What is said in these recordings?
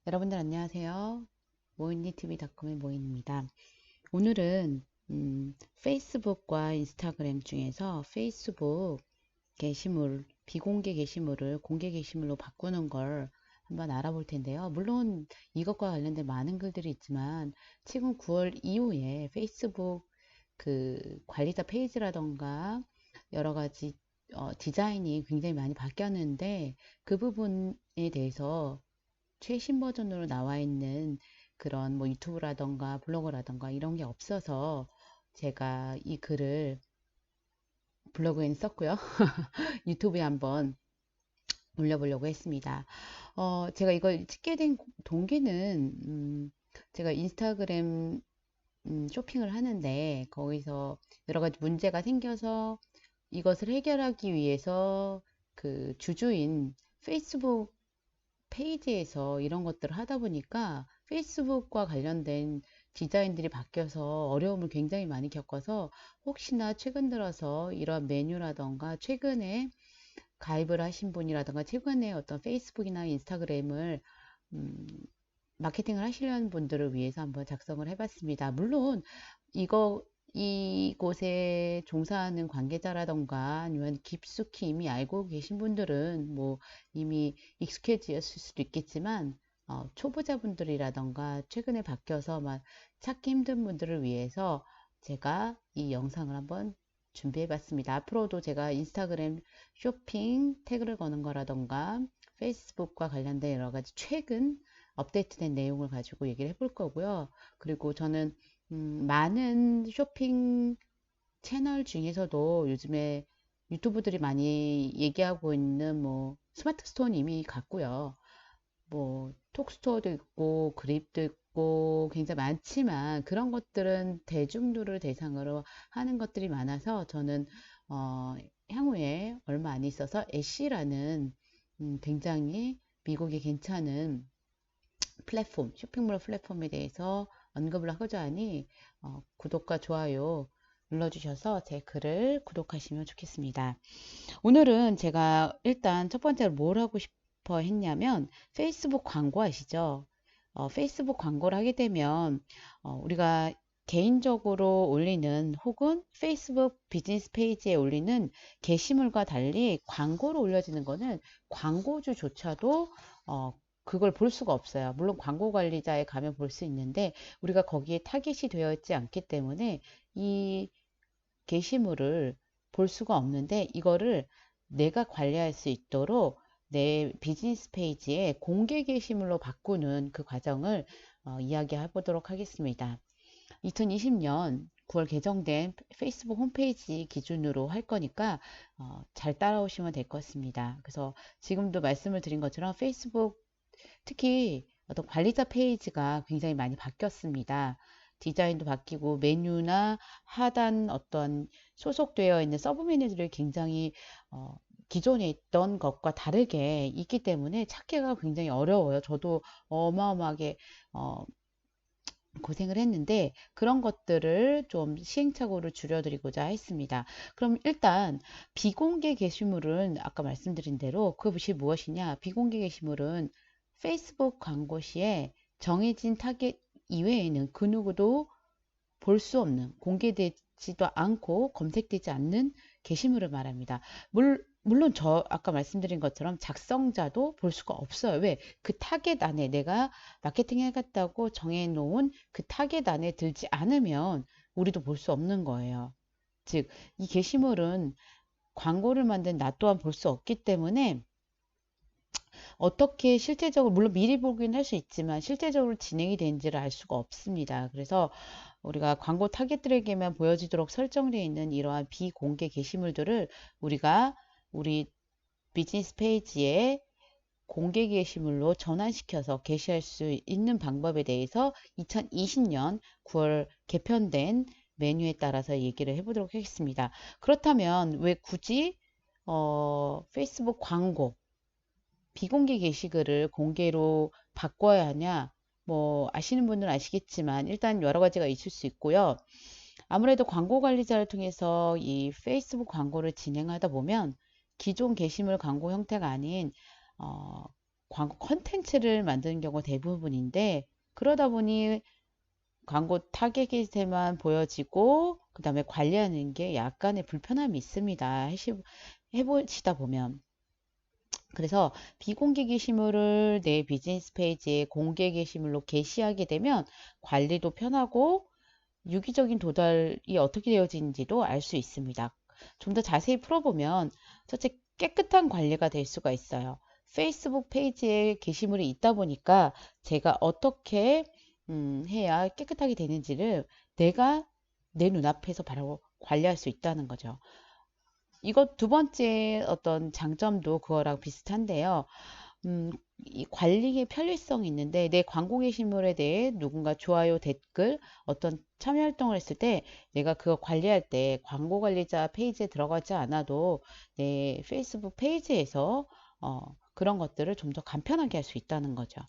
여러분들 안녕하세요. 모인니TV닷컴의 모인입니다. 오늘은 페이스북과 인스타그램 중에서 페이스북 게시물, 비공개 게시물을 공개 게시물로 바꾸는 걸 한번 알아볼 텐데요. 물론 이것과 관련된 많은 글들이 있지만 최근 9월 이후에 페이스북 그 관리자 페이지라던가 여러 가지 디자인이 굉장히 많이 바뀌었는데 그 부분에 대해서 최신 버전으로 나와 있는 그런 뭐 유튜브라던가 블로그라던가 이런 게 없어서 제가 이 글을 블로그에 썼고요. 유튜브에 한번 올려보려고 했습니다. 제가 이걸 찍게 된 동기는 제가 인스타그램 쇼핑을 하는데 거기서 여러 가지 문제가 생겨서 이것을 해결하기 위해서 그 주주인 페이스북 페이지에서 이런 것들을 하다 보니까 페이스북과 관련된 디자인들이 바뀌어서 어려움을 굉장히 많이 겪어서 혹시나 최근 들어서 이런 메뉴라던가 최근에 가입을 하신 분이라던가 최근에 어떤 페이스북이나 인스타그램을 음, 마케팅을 하시려는 분들을 위해서 한번 작성을 해봤습니다. 물론 이거 이곳에 종사하는 관계자라던가 아니면 깊숙이 이미 알고 계신 분들은 뭐 이미 익숙해지셨을 수도 있겠지만 초보자분들이라던가 최근에 바뀌어서 막 찾기 힘든 분들을 위해서 제가 이 영상을 한번 준비해 봤습니다. 앞으로도 제가 인스타그램 쇼핑 태그를 거는 거라던가 페이스북과 관련된 여러 가지 최근 업데이트된 내용을 가지고 얘기를 해볼 거고요. 그리고 저는 많은 쇼핑 채널 중에서도 요즘에 유튜브들이 많이 얘기하고 있는 뭐 스마트 스토어는 이미 갔고요. 뭐 톡스토어도 있고 그립도 있고 굉장히 많지만 그런 것들은 대중들을 대상으로 하는 것들이 많아서 저는 어, 향후에 얼마 안 있어서 애쉬라는 굉장히 미국에 괜찮은 플랫폼, 쇼핑몰 플랫폼에 대해서 언급을 하고자 하니 구독과 좋아요 눌러주셔서 제 글을 구독하시면 좋겠습니다. 오늘은 제가 일단 첫 번째로 뭘 하고 싶어 했냐면 페이스북 광고 아시죠? 페이스북 광고를 하게 되면 우리가 개인적으로 올리는 혹은 페이스북 비즈니스 페이지에 올리는 게시물과 달리 광고로 올려지는 거는 광고주조차도 그걸 볼 수가 없어요. 물론 광고 관리자에 가면 볼 수 있는데 우리가 거기에 타깃이 되어 있지 않기 때문에 이 게시물을 볼 수가 없는데 이거를 내가 관리할 수 있도록 내 비즈니스 페이지에 공개 게시물로 바꾸는 그 과정을 이야기해 보도록 하겠습니다. 2020년 9월 개정된 페이스북 홈페이지 기준으로 할 거니까 잘 따라오시면 될 것 같습니다. 그래서 지금도 말씀을 드린 것처럼 페이스북 특히 어떤 관리자 페이지가 굉장히 많이 바뀌었습니다. 디자인도 바뀌고 메뉴나 하단 어떤 소속되어 있는 서브 메뉴들이 굉장히 어, 기존에 있던 것과 다르게 있기 때문에 찾기가 굉장히 어려워요. 저도 어마어마하게 어, 고생을 했는데 그런 것들을 좀 시행착오를 줄여드리고자 했습니다. 그럼 일단 비공개 게시물은 아까 말씀드린 대로 그것이 무엇이냐? 비공개 게시물은 페이스북 광고 시에 정해진 타겟 이외에는 그 누구도 볼 수 없는 공개되지도 않고 검색되지 않는 게시물을 말합니다. 물론 저 아까 말씀드린 것처럼 작성자도 볼 수가 없어요. 왜? 그 타겟 안에 내가 마케팅 해갔다고 정해놓은 그 타겟 안에 들지 않으면 우리도 볼 수 없는 거예요. 즉, 이 게시물은 광고를 만든 나 또한 볼 수 없기 때문에 어떻게 실제적으로 물론 미리 보긴 할 수 있지만 실제적으로 진행이 되는지를 알 수가 없습니다. 그래서 우리가 광고 타겟들에게만 보여지도록 설정되어 있는 이러한 비공개 게시물들을 우리가 우리 비즈니스 페이지에 공개 게시물로 전환시켜서 게시할 수 있는 방법에 대해서 2020년 9월 개편된 메뉴에 따라서 얘기를 해보도록 하겠습니다. 그렇다면 왜 굳이 페이스북 광고 비공개 게시글을 공개로 바꿔야 하냐? 뭐 아시는 분들은 아시겠지만 일단 여러 가지가 있을 수 있고요. 아무래도 광고 관리자를 통해서 이 페이스북 광고를 진행하다 보면 기존 게시물 광고 형태가 아닌 어, 광고 컨텐츠를 만드는 경우가 대부분인데, 그러다 보니 광고 타겟에만 보여지고 그 다음에 관리하는 게 약간의 불편함이 있습니다. 해보시다 보면. 그래서 비공개 게시물을 내 비즈니스 페이지에 공개 게시물로 게시하게 되면 관리도 편하고 유기적인 도달이 어떻게 되어지는지도 알 수 있습니다. 좀 더 자세히 풀어보면 첫째, 깨끗한 관리가 될 수가 있어요. 페이스북 페이지에 게시물이 있다 보니까 제가 어떻게 해야 깨끗하게 되는지를 내가 내 눈앞에서 바로 관리할 수 있다는 거죠. 이것 두 번째 어떤 장점도 그거랑 비슷한데요. 음, 이 관리의 편리성이 있는데 내 광고 게시물에 대해 누군가 좋아요, 댓글, 어떤 참여 활동을 했을 때 내가 그거 관리할 때 광고 관리자 페이지에 들어가지 않아도 내 페이스북 페이지에서 그런 것들을 좀 더 간편하게 할 수 있다는 거죠.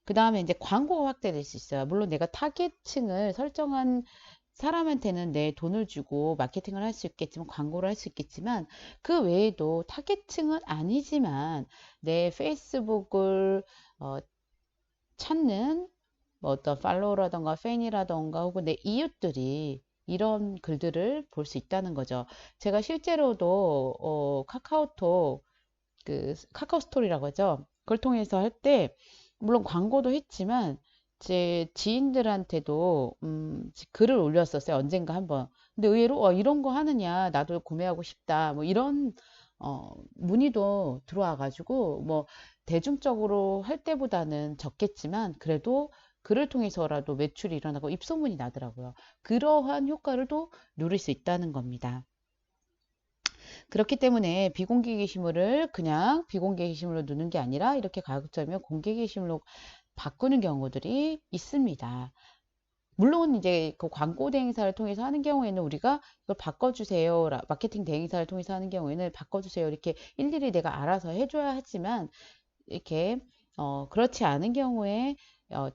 그 다음에 이제 광고가 확대될 수 있어요. 물론 내가 타겟층을 설정한 사람한테는 내 돈을 주고 마케팅을 할 수 있겠지만, 광고를 할 수 있겠지만, 그 외에도 타겟층은 아니지만 내 페이스북을 어, 찾는 뭐 어떤 팔로워라던가 팬이라던가 혹은 내 이웃들이 이런 글들을 볼 수 있다는 거죠. 제가 실제로도 카카오톡 그 카카오 스토리라고 하죠. 그걸 통해서 할 때 물론 광고도 했지만 제 지인들한테도 글을 올렸었어요. 언젠가 한번. 근데 의외로 이런 거 하느냐 나도 구매하고 싶다 뭐 이런 문의도 들어와 가지고 뭐 대중적으로 할 때보다는 적겠지만 그래도 글을 통해서라도 매출이 일어나고 입소문이 나더라고요. 그러한 효과를 또 누릴 수 있다는 겁니다. 그렇기 때문에 비공개 게시물을 그냥 비공개 게시물로 두는 게 아니라 이렇게 가급적이면 공개 게시물로 바꾸는 경우들이 있습니다. 물론 이제 그 광고 대행사를 통해서 하는 경우에는 우리가 이걸 바꿔주세요. 마케팅 대행사를 통해서 하는 경우에는 바꿔주세요. 이렇게 일일이 내가 알아서 해줘야 하지만 이렇게 그렇지 않은 경우에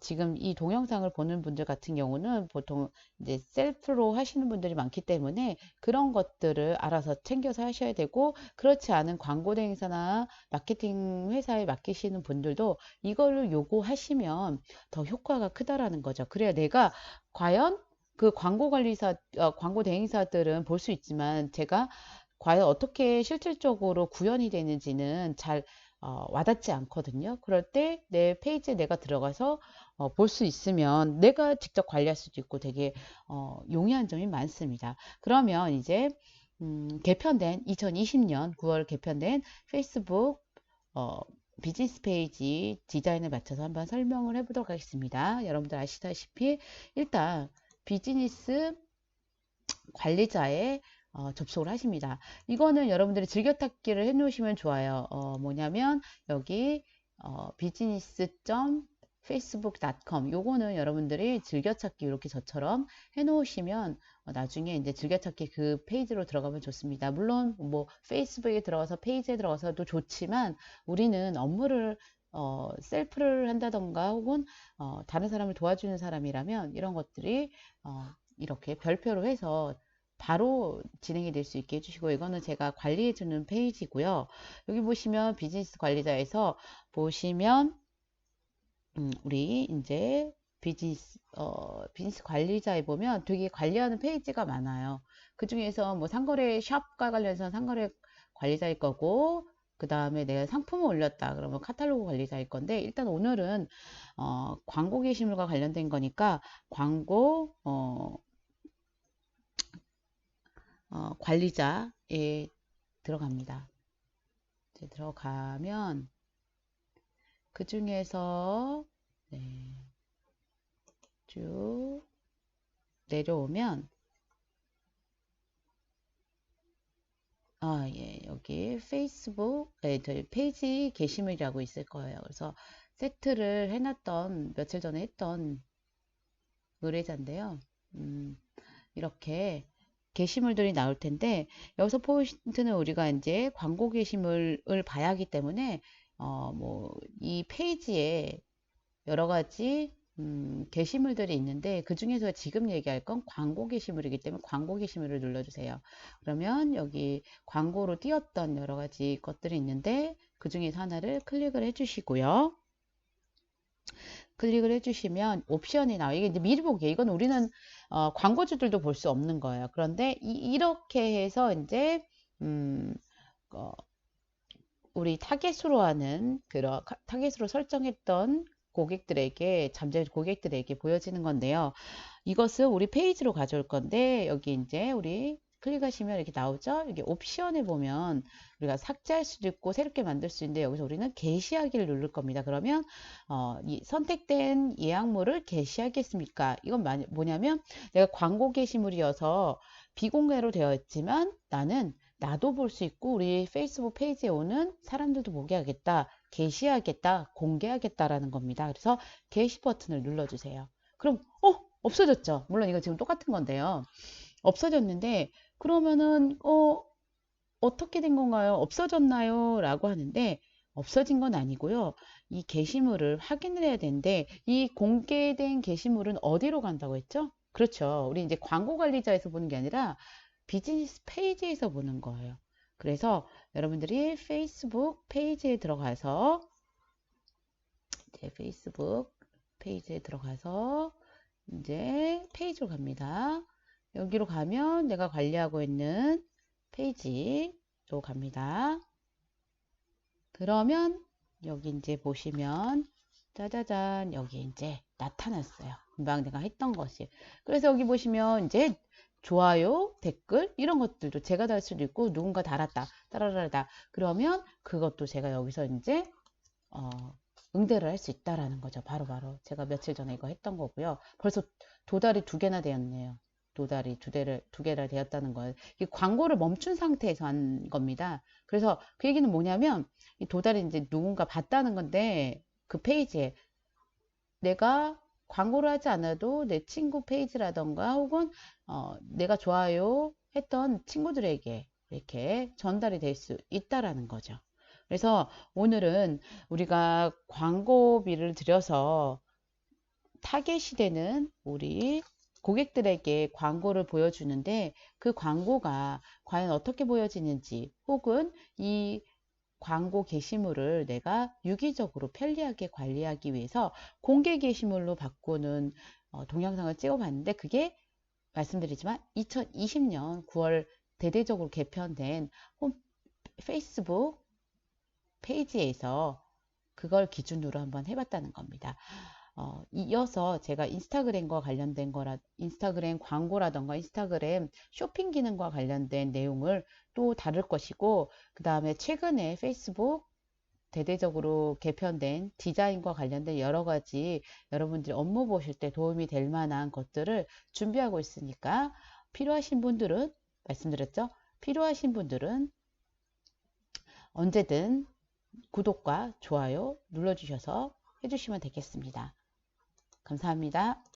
지금 이 동영상을 보는 분들 같은 경우는 보통 이제 셀프로 하시는 분들이 많기 때문에 그런 것들을 알아서 챙겨서 하셔야 되고 그렇지 않은 광고 대행사나 마케팅 회사에 맡기시는 분들도 이거를 요구하시면 더 효과가 크다라는 거죠. 그래야 내가 과연 그 광고 관리사, 광고 대행사들은 볼 수 있지만 제가 과연 어떻게 실질적으로 구현이 되는지는 잘 와닿지 않거든요. 그럴 때 내 페이지에 내가 들어가서 볼 수 있으면 내가 직접 관리할 수도 있고 되게 용이한 점이 많습니다. 그러면 이제 개편된 2020년 9월 개편된 페이스북 어, 비즈니스 페이지 디자인을 맞춰서 한번 설명을 해보도록 하겠습니다. 여러분들 아시다시피 일단 비즈니스 관리자의 접속을 하십니다. 이거는 여러분들이 즐겨찾기를 해 놓으시면 좋아요. 뭐냐면 여기 business.facebook.com 요거는 여러분들이 즐겨찾기 이렇게 저처럼 해 놓으시면 나중에 이제 즐겨찾기 그 페이지로 들어가면 좋습니다. 물론 뭐 페이스북에 들어가서 페이지에 들어가서도 좋지만 우리는 업무를 셀프를 한다던가 혹은 다른 사람을 도와주는 사람이라면 이런 것들이 이렇게 별표로 해서 바로 진행이 될 수 있게 해주시고 이거는 제가 관리해 주는 페이지고요. 여기 보시면 비즈니스 관리자에서 보시면 우리 이제 비즈니스 관리자에 보면 되게 관리하는 페이지가 많아요. 그 중에서 뭐 상거래 샵과 관련해서 상거래 관리자일 거고 그 다음에 내가 상품을 올렸다 그러면 카탈로그 관리자일 건데 일단 오늘은 광고 게시물과 관련된 거니까 광고 관리자에 들어갑니다. 이제 들어가면 그 중에서 네, 쭉 내려오면 예, 여기 페이스북 저희 페이지 게시물이라고 있을 거예요. 그래서 세트를 해놨던 며칠 전에 했던 의뢰자인데요. 이렇게 게시물들이 나올 텐데 여기서 포인트는 우리가 이제 광고 게시물을 봐야 하기 때문에 뭐 이 페이지에 여러 가지 게시물들이 있는데 그 중에서 지금 얘기할 건 광고 게시물이기 때문에 광고 게시물을 눌러주세요. 그러면 여기 광고로 띄었던 여러 가지 것들이 있는데 그 중에서 하나를 클릭을 해주시고요. 클릭을 해주시면 옵션이 나와요. 이게 이제 미리 보기에 이건 우리는 광고주들도 볼 수 없는 거예요. 그런데 이렇게 해서 이제 음, 어, 우리 타겟으로 하는 그런 타겟으로 설정했던 고객들에게 잠재 고객들에게 보여지는 건데요. 이것을 우리 페이지로 가져올 건데 여기 이제 우리 클릭하시면 이렇게 나오죠. 여기 옵션에 보면 우리가 삭제할 수도 있고 새롭게 만들 수 있는데 여기서 우리는 게시하기를 누를 겁니다. 그러면 이 선택된 예약물을 게시하겠습니까? 이건 뭐냐면 내가 광고 게시물이어서 비공개로 되어 있지만 나도 볼 수 있고 우리 페이스북 페이지에 오는 사람들도 보게 하겠다, 게시하겠다, 공개하겠다라는 겁니다. 그래서 게시 버튼을 눌러주세요. 그럼 없어졌죠. 물론 이거 지금 똑같은 건데요. 없어졌는데 그러면은 어떻게 된 건가요? 없어졌나요? 라고 하는데 없어진 건 아니고요. 이 게시물을 확인을 해야 되는데 이 공개된 게시물은 어디로 간다고 했죠? 그렇죠. 우리 이제 광고 관리자에서 보는 게 아니라 비즈니스 페이지에서 보는 거예요. 그래서 여러분들이 페이스북 페이지에 들어가서 이제 페이스북 페이지에 들어가서 이제 페이지로 갑니다. 여기로 가면 내가 관리하고 있는 페이지로 갑니다. 그러면 여기 이제 보시면 짜자잔 여기 이제 나타났어요. 금방 내가 했던 것이. 그래서 여기 보시면 이제 좋아요, 댓글 이런 것들도 제가 달 수도 있고 누군가 달았다. 따라라다. 그러면 그것도 제가 여기서 이제 응대를 할 수 있다라는 거죠. 바로바로 제가 며칠 전에 이거 했던 거고요. 벌써 도달이 2개나 되었네요. 도달이 두 개나 되었다는 거예요. 이 광고를 멈춘 상태에서 한 겁니다. 그래서 그 얘기는 뭐냐면 이 도달이 이제 누군가 봤다는 건데 그 페이지에 내가 광고를 하지 않아도 내 친구 페이지라던가 혹은 내가 좋아요 했던 친구들에게 이렇게 전달이 될 수 있다라는 거죠. 그래서 오늘은 우리가 광고비를 들여서 타겟이 되는 우리 고객들에게 광고를 보여주는데 그 광고가 과연 어떻게 보여지는지 혹은 이 광고 게시물을 내가 유기적으로 편리하게 관리하기 위해서 공개 게시물로 바꾸는 동영상을 찍어봤는데 그게 말씀드리지만 2020년 9월 대대적으로 개편된 페이스북 페이지에서 그걸 기준으로 한번 해봤다는 겁니다. 이어서 제가 인스타그램과 관련된 인스타그램 광고라던가 인스타그램 쇼핑 기능과 관련된 내용을 또 다룰 것이고, 그 다음에 최근에 페이스북 대대적으로 개편된 디자인과 관련된 여러 가지 여러분들이 업무 보실 때 도움이 될 만한 것들을 준비하고 있으니까 필요하신 분들은, 말씀드렸죠? 필요하신 분들은 언제든 구독과 좋아요 눌러주셔서 해주시면 되겠습니다. 감사합니다.